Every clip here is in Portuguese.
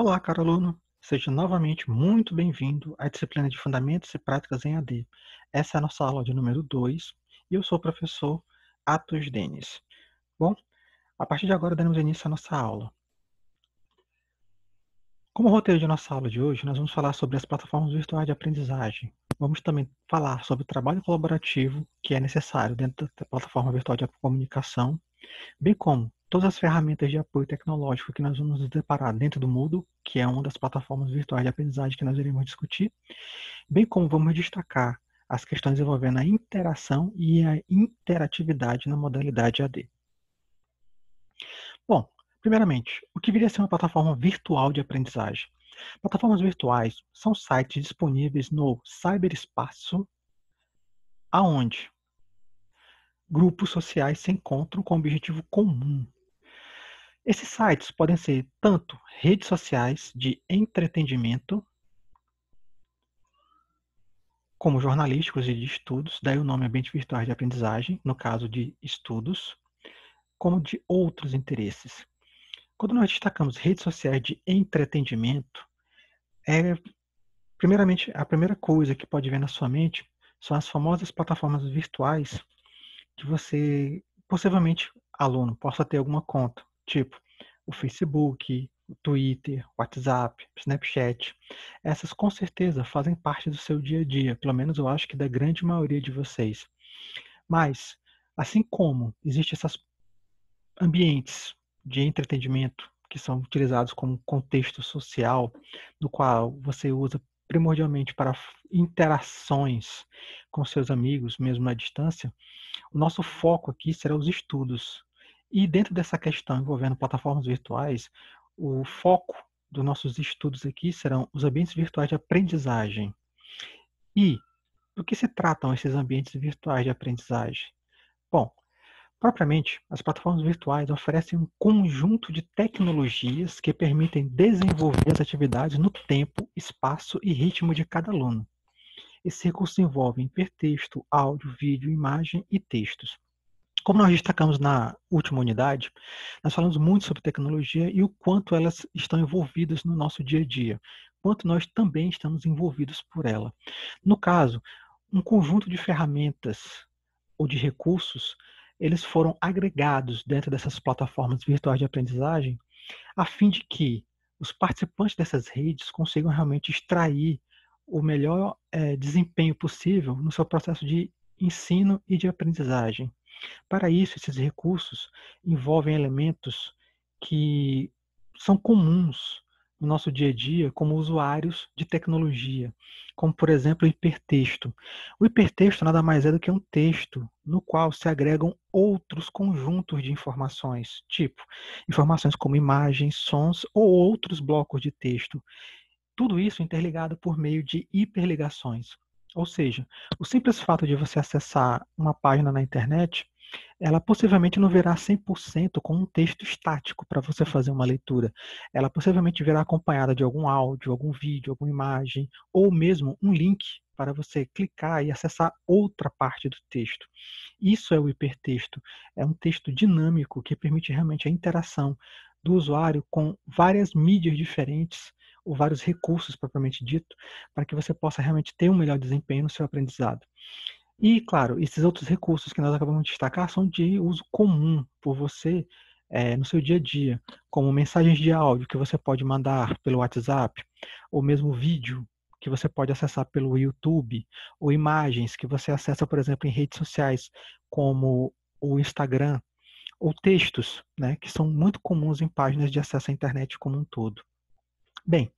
Olá, caro aluno. Seja novamente muito bem-vindo à disciplina de Fundamentos e Práticas em AD. Essa é a nossa aula de número 2 e eu sou o professor Atos Denis. Bom, a partir de agora daremos início à nossa aula. Como roteiro de nossa aula de hoje, nós vamos falar sobre as plataformas virtuais de aprendizagem. Vamos também falar sobre o trabalho colaborativo que é necessário dentro da plataforma virtual de comunicação, bem como todas as ferramentas de apoio tecnológico que nós vamos nos deparar dentro do Moodle, que é uma das plataformas virtuais de aprendizagem que nós iremos discutir, bem como vamos destacar as questões envolvendo a interação e a interatividade na modalidade AD. Bom, primeiramente, o que viria a ser uma plataforma virtual de aprendizagem? Plataformas virtuais são sites disponíveis no cyberespaço, aonde grupos sociais se encontram com um objetivo comum. Esses sites podem ser tanto redes sociais de entretenimento, como jornalísticos e de estudos, daí o nome Ambiente Virtuais de Aprendizagem, no caso de estudos, como de outros interesses. Quando nós destacamos redes sociais de entretenimento, é primeiramente a primeira coisa que pode vir na sua mente são as famosas plataformas virtuais que você, possivelmente, aluno, possa ter alguma conta, tipo o Facebook, o Twitter, o WhatsApp, o Snapchat. Essas com certeza fazem parte do seu dia a dia, pelo menos eu acho que da grande maioria de vocês. Mas, assim como existem esses ambientes de entretenimento que são utilizados como contexto social, no qual você usa primordialmente para interações com seus amigos, mesmo à distância, o nosso foco aqui será os estudos. E dentro dessa questão envolvendo plataformas virtuais, o foco dos nossos estudos aqui serão os ambientes virtuais de aprendizagem. E do que se tratam esses ambientes virtuais de aprendizagem? Bom, propriamente, as plataformas virtuais oferecem um conjunto de tecnologias que permitem desenvolver as atividades no tempo, espaço e ritmo de cada aluno. Esse recurso envolve hipertexto, áudio, vídeo, imagem e textos. Como nós destacamos na última unidade, nós falamos muito sobre tecnologia e o quanto elas estão envolvidas no nosso dia a dia, quanto nós também estamos envolvidos por ela. No caso, um conjunto de ferramentas ou de recursos, eles foram agregados dentro dessas plataformas virtuais de aprendizagem, a fim de que os participantes dessas redes consigam realmente extrair o melhor desempenho possível no seu processo de ensino e de aprendizagem. Para isso, esses recursos envolvem elementos que são comuns no nosso dia a dia como usuários de tecnologia, como, por exemplo, o hipertexto. O hipertexto nada mais é do que um texto no qual se agregam outros conjuntos de informações, tipo informações como imagens, sons ou outros blocos de texto. Tudo isso interligado por meio de hiperligações. Ou seja, o simples fato de você acessar uma página na internet, ela possivelmente não virá 100% com um texto estático para você fazer uma leitura. Ela possivelmente virá acompanhada de algum áudio, algum vídeo, alguma imagem, ou mesmo um link para você clicar e acessar outra parte do texto. Isso é o hipertexto. É um texto dinâmico que permite realmente a interação do usuário com várias mídias diferentes ou vários recursos propriamente dito, para que você possa realmente ter um melhor desempenho no seu aprendizado. E, claro, esses outros recursos que nós acabamos de destacar são de uso comum por você no seu dia a dia, como mensagens de áudio que você pode mandar pelo WhatsApp, ou mesmo vídeo que você pode acessar pelo YouTube, ou imagens que você acessa, por exemplo, em redes sociais como o Instagram, ou textos, né, que são muito comuns em páginas de acesso à internet como um todo. Bem,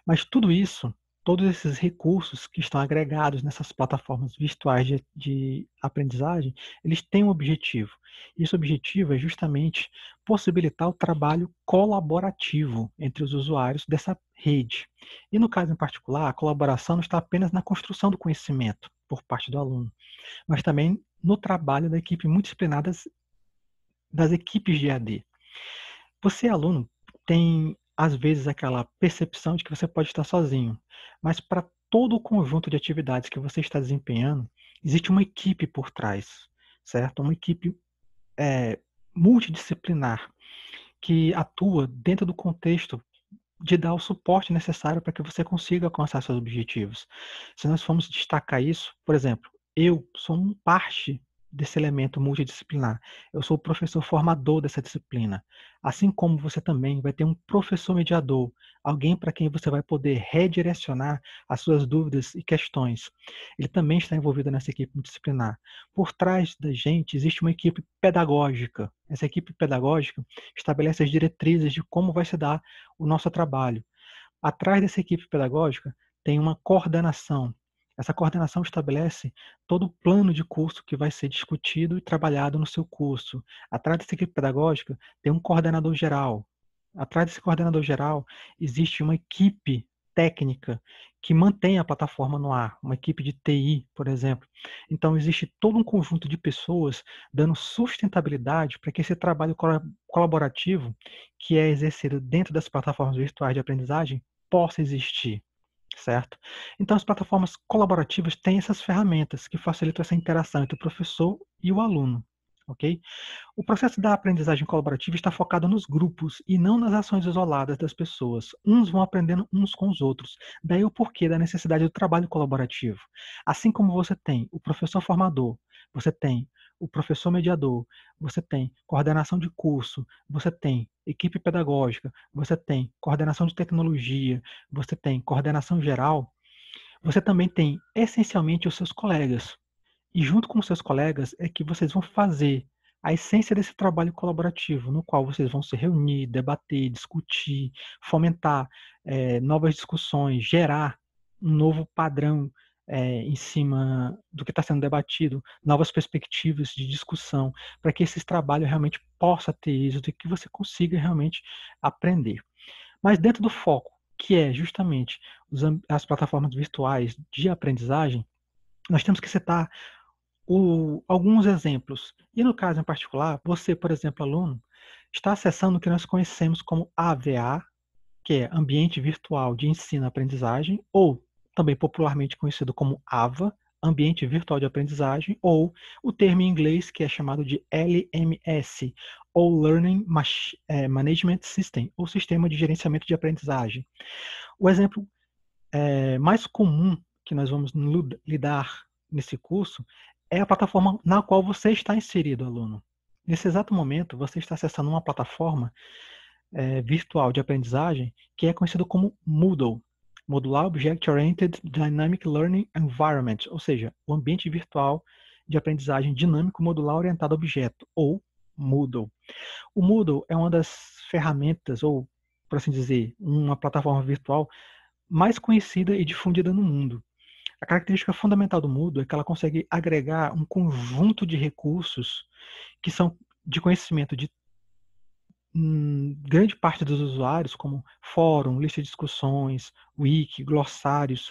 mas tudo isso, todos esses recursos que estão agregados nessas plataformas virtuais de aprendizagem, eles têm um objetivo. E esse objetivo é justamente possibilitar o trabalho colaborativo entre os usuários dessa rede. E no caso em particular, a colaboração não está apenas na construção do conhecimento por parte do aluno, mas também no trabalho da equipe multidisciplinar das equipes de AD. Você, aluno, tem às vezes aquela percepção de que você pode estar sozinho, mas para todo o conjunto de atividades que você está desempenhando, existe uma equipe por trás, certo? Uma equipe multidisciplinar que atua dentro do contexto de dar o suporte necessário para que você consiga alcançar seus objetivos. Se nós formos destacar isso, por exemplo, eu sou parte desse elemento multidisciplinar. Eu sou o professor formador dessa disciplina. Assim como você também vai ter um professor mediador, alguém para quem você vai poder redirecionar as suas dúvidas e questões. Ele também está envolvido nessa equipe multidisciplinar. Por trás da gente existe uma equipe pedagógica. Essa equipe pedagógica estabelece as diretrizes de como vai se dar o nosso trabalho. Atrás dessa equipe pedagógica tem uma coordenação. Essa coordenação estabelece todo o plano de curso que vai ser discutido e trabalhado no seu curso. Atrás dessa equipe pedagógica tem um coordenador geral. Atrás desse coordenador geral existe uma equipe técnica que mantém a plataforma no ar, uma equipe de TI, por exemplo. Então existe todo um conjunto de pessoas dando sustentabilidade para que esse trabalho colaborativo, que é exercido dentro das plataformas virtuais de aprendizagem, possa existir, certo? Então as plataformas colaborativas têm essas ferramentas que facilitam essa interação entre o professor e o aluno, ok? O processo da aprendizagem colaborativa está focado nos grupos e não nas ações isoladas das pessoas. Uns vão aprendendo uns com os outros. Daí o porquê da necessidade do trabalho colaborativo. Assim como você tem o professor formador, você tem o professor mediador, você tem coordenação de curso, você tem equipe pedagógica, você tem coordenação de tecnologia, você tem coordenação geral, você também tem essencialmente os seus colegas. E junto com os seus colegas é que vocês vão fazer a essência desse trabalho colaborativo, no qual vocês vão se reunir, debater, discutir, fomentar novas discussões, gerar um novo padrão em cima do que está sendo debatido, novas perspectivas de discussão, para que esse trabalho realmente possa ter êxito e que você consiga realmente aprender. Mas dentro do foco, que é justamente as plataformas virtuais de aprendizagem, nós temos que citar alguns exemplos. E no caso em particular, você, por exemplo, aluno, está acessando o que nós conhecemos como AVA, que é Ambiente Virtual de Ensino-Aprendizagem, ou também popularmente conhecido como AVA, Ambiente Virtual de Aprendizagem, ou o termo em inglês que é chamado de LMS, ou Learning Management System, ou Sistema de Gerenciamento de Aprendizagem. O exemplo mais comum que nós vamos lidar nesse curso é a plataforma na qual você está inserido, aluno. Nesse exato momento, você está acessando uma plataforma virtual de aprendizagem que é conhecida como Moodle, Modular Object Oriented Dynamic Learning Environment, ou seja, o ambiente virtual de aprendizagem dinâmico modular orientado a objeto, ou Moodle. O Moodle é uma das ferramentas, ou, por assim dizer, uma plataforma virtual mais conhecida e difundida no mundo. A característica fundamental do Moodle é que ela consegue agregar um conjunto de recursos que são de conhecimento de grande parte dos usuários, como fórum, lista de discussões, wiki, glossários,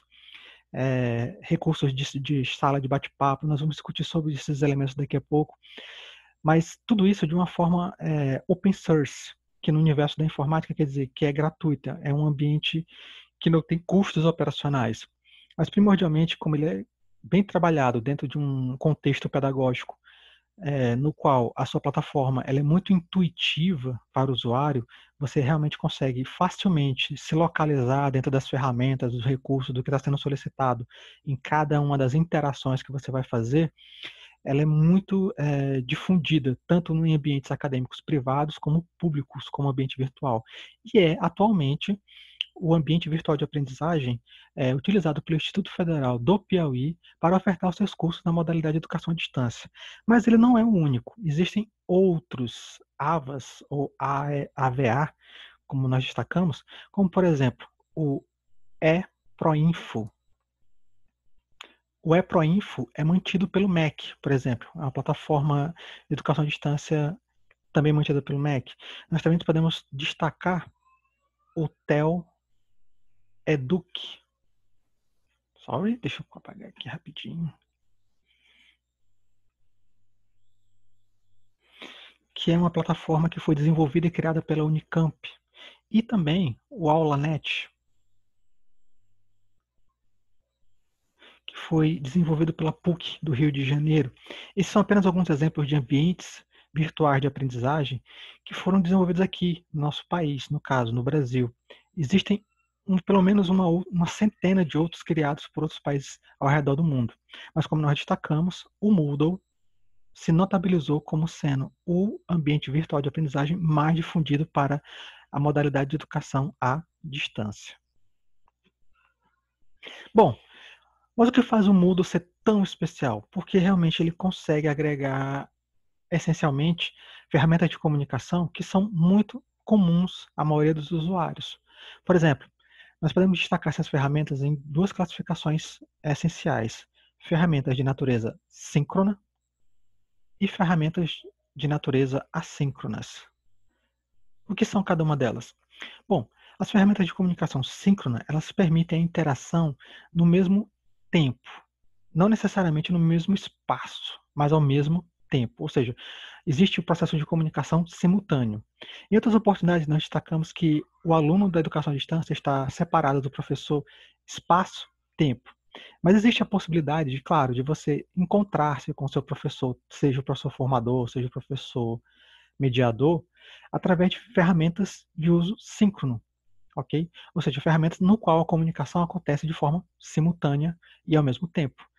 recursos de sala de bate-papo. Nós vamos discutir sobre esses elementos daqui a pouco, mas tudo isso de uma forma open source, que no universo da informática quer dizer que é gratuita, é um ambiente que não tem custos operacionais. Mas, primordialmente, como ele é bem trabalhado dentro de um contexto pedagógico, no qual a sua plataforma ela é muito intuitiva para o usuário, você realmente consegue facilmente se localizar dentro das ferramentas, dos recursos, do que está sendo solicitado em cada uma das interações que você vai fazer. Ela é muito difundida, tanto em ambientes acadêmicos privados, como públicos, como ambiente virtual. E é, atualmente, o ambiente virtual de aprendizagem é utilizado pelo Instituto Federal do Piauí para ofertar os seus cursos na modalidade de educação à distância. Mas ele não é o único. Existem outros AVAs ou AVA, como nós destacamos, como, por exemplo, o eProInfo. O eProInfo é mantido pelo MEC, por exemplo, é uma plataforma de educação à distância também mantida pelo MEC. Nós também podemos destacar o TEL Educ. Sorry, deixa eu apagar aqui rapidinho. Que é uma plataforma que foi desenvolvida e criada pela Unicamp. E também o AulaNet, que foi desenvolvido pela PUC do Rio de Janeiro. Esses são apenas alguns exemplos de ambientes virtuais de aprendizagem que foram desenvolvidos aqui no nosso país, no caso, no Brasil. Existem pelo menos uma centena de outros criados por outros países ao redor do mundo. Mas como nós destacamos, o Moodle se notabilizou como sendo o ambiente virtual de aprendizagem mais difundido para a modalidade de educação à distância. Bom, mas o que faz o Moodle ser tão especial? Porque realmente ele consegue agregar, essencialmente, ferramentas de comunicação que são muito comuns à maioria dos usuários. Por exemplo, nós podemos destacar essas ferramentas em duas classificações essenciais: ferramentas de natureza síncrona e ferramentas de natureza assíncronas. O que são cada uma delas? Bom, as ferramentas de comunicação síncrona, elas permitem a interação no mesmo tempo, não necessariamente no mesmo espaço, mas ao mesmo tempo. Ou seja, existe o processo de comunicação simultâneo. Em outras oportunidades, nós destacamos que o aluno da educação à distância está separado do professor espaço-tempo. Mas existe a possibilidade, de, claro, de você encontrar-se com o seu professor, seja o professor formador, seja o professor mediador, através de ferramentas de uso síncrono, ok? Ou seja, ferramentas no qual a comunicação acontece de forma simultânea e ao mesmo tempo.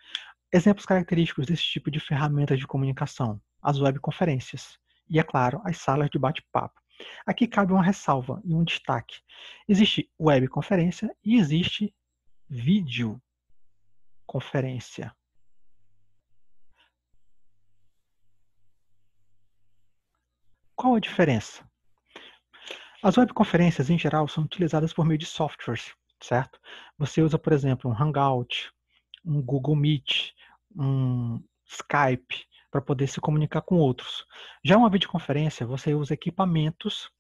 Exemplos característicos desse tipo de ferramentas de comunicação: as webconferências e, é claro, as salas de bate-papo. Aqui cabe uma ressalva e um destaque. Existe webconferência e existe videoconferência. Qual a diferença? As webconferências, em geral, são utilizadas por meio de softwares, certo? Você usa, por exemplo, um Hangout, um Google Meet, um Skype, para poder se comunicar com outros. Já uma videoconferência, você usa equipamentos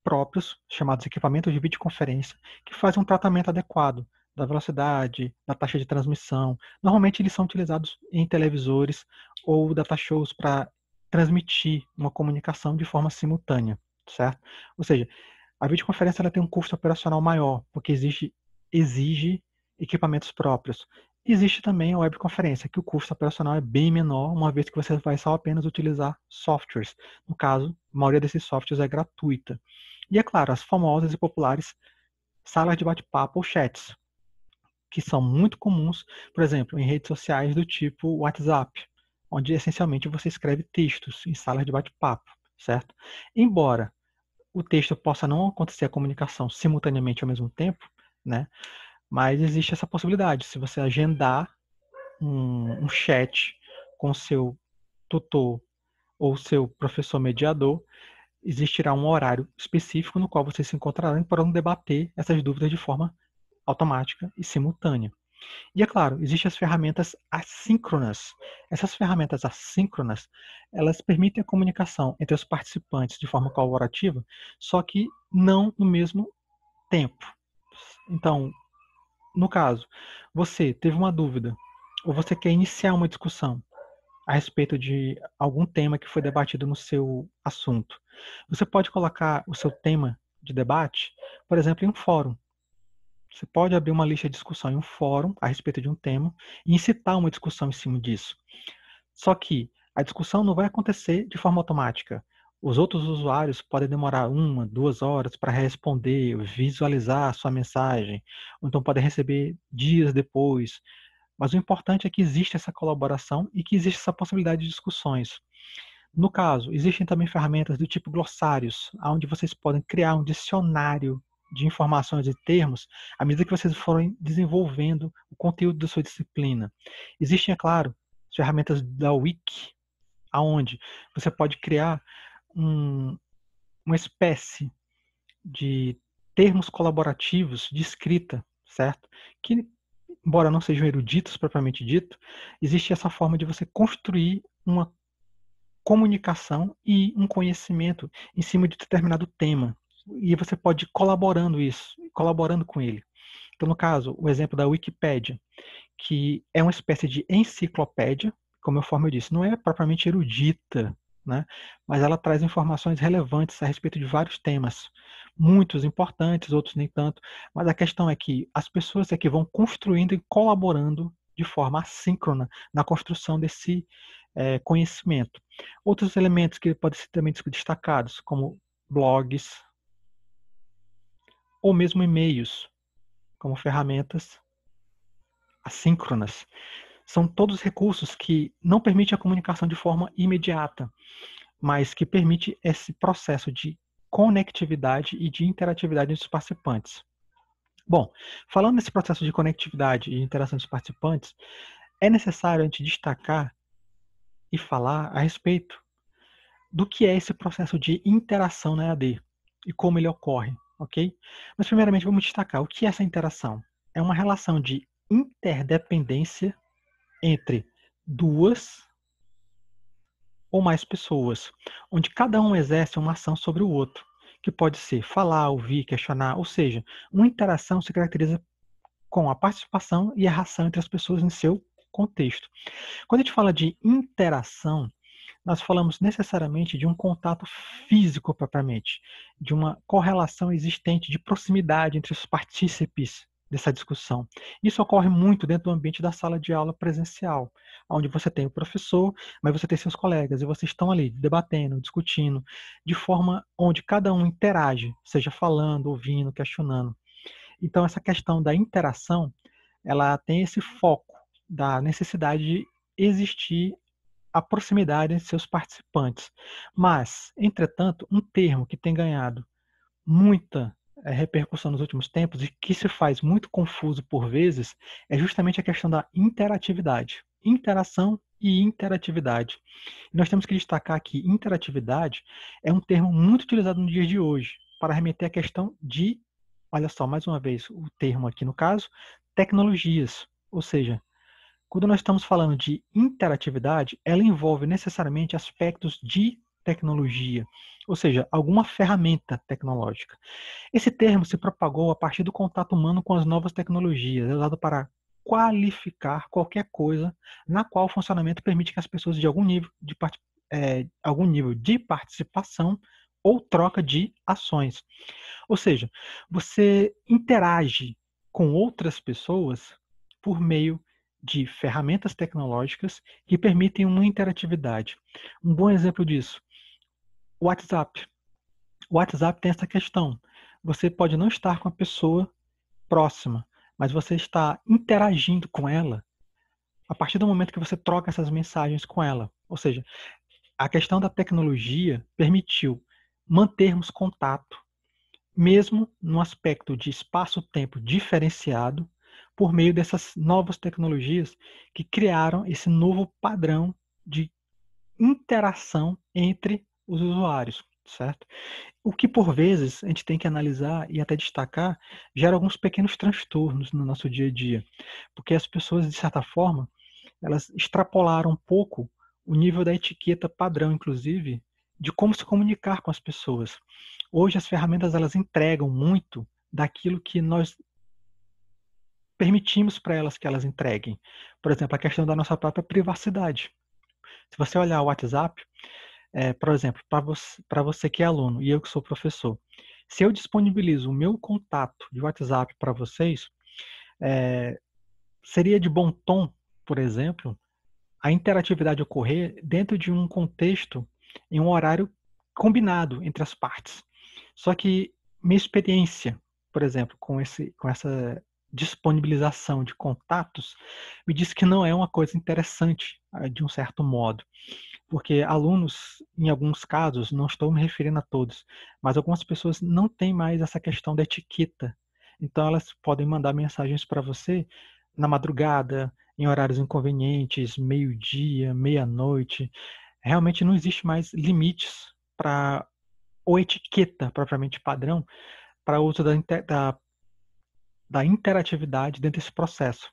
próprios, chamados equipamentos de videoconferência, que fazem um tratamento adequado da velocidade, da taxa de transmissão. Normalmente eles são utilizados em televisores ou data shows para transmitir uma comunicação de forma simultânea, certo? Ou seja, a videoconferência ela tem um custo operacional maior, porque exige equipamentos próprios. Existe também a webconferência, que o custo operacional é bem menor, uma vez que você vai só apenas utilizar softwares. No caso, a maioria desses softwares é gratuita. E é claro, as famosas e populares salas de bate-papo ou chats, que são muito comuns, por exemplo, em redes sociais do tipo WhatsApp, onde essencialmente você escreve textos em salas de bate-papo, certo? Embora o texto possa não acontecer a comunicação simultaneamente ao mesmo tempo, né? Mas existe essa possibilidade. Se você agendar um chat com seu tutor ou seu professor mediador, existirá um horário específico no qual vocês se encontrarão para debater essas dúvidas de forma automática e simultânea. E é claro, existem as ferramentas assíncronas. Essas ferramentas assíncronas, elas permitem a comunicação entre os participantes de forma colaborativa, só que não no mesmo tempo. Então, no caso, você teve uma dúvida, ou você quer iniciar uma discussão a respeito de algum tema que foi debatido no seu assunto. Você pode colocar o seu tema de debate, por exemplo, em um fórum. Você pode abrir uma lista de discussão em um fórum a respeito de um tema e incitar uma discussão em cima disso. Só que a discussão não vai acontecer de forma automática. Os outros usuários podem demorar 1, 2 horas para responder, visualizar a sua mensagem, ou então podem receber dias depois. Mas o importante é que existe essa colaboração e que existe essa possibilidade de discussões. No caso, existem também ferramentas do tipo glossários, onde vocês podem criar um dicionário de informações e termos à medida que vocês forem desenvolvendo o conteúdo da sua disciplina. Existem, é claro, as ferramentas da Wiki, aonde você pode criar uma espécie de termos colaborativos de escrita, certo? Que, embora não sejam eruditos propriamente dito, existe essa forma de você construir uma comunicação e um conhecimento em cima de determinado tema. E você pode ir colaborando com ele. Então, no caso, o exemplo da Wikipédia, que é uma espécie de enciclopédia, como eu disse, não é propriamente erudita, né? Mas ela traz informações relevantes a respeito de vários temas, muitos importantes, outros nem tanto. Mas a questão é que as pessoas é que vão construindo e colaborando de forma assíncrona na construção desse conhecimento. Outros elementos que podem ser também destacados, como blogs, ou mesmo e-mails, como ferramentas assíncronas. São todos recursos que não permitem a comunicação de forma imediata, mas que permite esse processo de conectividade e de interatividade entre os participantes. Bom, falando nesse processo de conectividade e interação dos participantes, é necessário a gente destacar e falar a respeito do que é esse processo de interação na EAD e como ele ocorre, ok? Mas primeiramente vamos destacar o que é essa interação. É uma relação de interdependência entre duas ou mais pessoas, onde cada um exerce uma ação sobre o outro, que pode ser falar, ouvir, questionar, ou seja, uma interação se caracteriza com a participação e a ação entre as pessoas em seu contexto. Quando a gente fala de interação, nós falamos necessariamente de um contato físico propriamente, de uma correlação existente de proximidade entre os partícipes dessa discussão. Isso ocorre muito dentro do ambiente da sala de aula presencial, onde você tem o professor, mas você tem seus colegas, e vocês estão ali debatendo, discutindo, de forma onde cada um interage, seja falando, ouvindo, questionando. Então, essa questão da interação, ela tem esse foco da necessidade de existir a proximidade entre seus participantes. Mas, entretanto, um termo que tem ganhado muita repercussão nos últimos tempos e que se faz muito confuso por vezes é justamente a questão da interatividade. Interação e interatividade. E nós temos que destacar que interatividade é um termo muito utilizado no dia de hoje para remeter à questão de, olha só, mais uma vez, o termo aqui no caso, tecnologias. Ou seja, quando nós estamos falando de interatividade, ela envolve necessariamente aspectos de tecnologia, ou seja, alguma ferramenta tecnológica. Esse termo se propagou a partir do contato humano com as novas tecnologias, é usado para qualificar qualquer coisa na qual o funcionamento permite que as pessoas de algum nível de participação ou troca de ações. Ou seja, você interage com outras pessoas por meio de ferramentas tecnológicas que permitem uma interatividade. Um bom exemplo disso, o WhatsApp. O WhatsApp tem essa questão. Você pode não estar com a pessoa próxima, mas você está interagindo com ela a partir do momento que você troca essas mensagens com ela. Ou seja, a questão da tecnologia permitiu mantermos contato, mesmo no aspecto de espaço-tempo diferenciado, por meio dessas novas tecnologias que criaram esse novo padrão de interação entre os usuários, certo? O que, por vezes, a gente tem que analisar e até destacar, gera alguns pequenos transtornos no nosso dia a dia, porque as pessoas, de certa forma, elas extrapolaram um pouco o nível da etiqueta padrão, inclusive, de como se comunicar com as pessoas. Hoje as ferramentas elas entregam muito daquilo que nós permitimos para elas que elas entreguem. Por exemplo, a questão da nossa própria privacidade. Se você olhar o WhatsApp, por exemplo, para você que é aluno e eu que sou professor, se eu disponibilizo o meu contato de WhatsApp para vocês, seria de bom tom, por exemplo, a interatividade ocorrer dentro de um contexto, em um horário combinado entre as partes. Só que minha experiência, por exemplo, com essa disponibilização de contatos, me diz que não é uma coisa interessante, de um certo modo. Porque alunos, em alguns casos, não estou me referindo a todos, mas algumas pessoas não têm mais essa questão da etiqueta. Então elas podem mandar mensagens para você na madrugada, em horários inconvenientes, meio-dia, meia-noite. Realmente não existe mais limites para ou etiqueta propriamente padrão para o uso da interatividade dentro desse processo.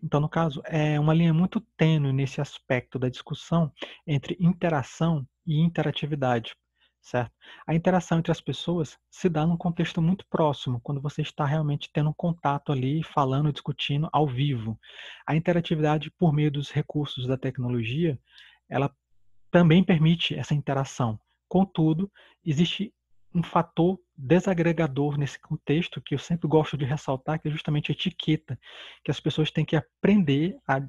Então, no caso, é uma linha muito tênue nesse aspecto da discussão entre interação e interatividade, certo? A interação entre as pessoas se dá num contexto muito próximo, quando você está realmente tendo um contato ali, falando, discutindo ao vivo. A interatividade por meio dos recursos da tecnologia, ela também permite essa interação. Contudo, existe um fator desagregador nesse contexto que eu sempre gosto de ressaltar, que é justamente a etiqueta, que as pessoas têm que aprender a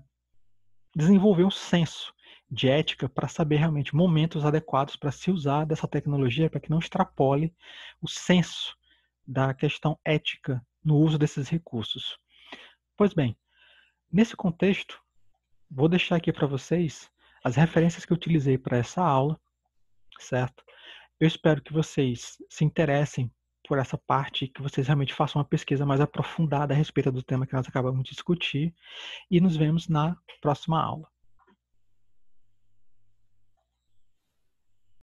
desenvolver um senso de ética para saber realmente momentos adequados para se usar dessa tecnologia para que não extrapole o senso da questão ética no uso desses recursos. Pois bem, nesse contexto, vou deixar aqui para vocês as referências que eu utilizei para essa aula, certo? Eu espero que vocês se interessem por essa parte, que vocês realmente façam uma pesquisa mais aprofundada a respeito do tema que nós acabamos de discutir, e nos vemos na próxima aula.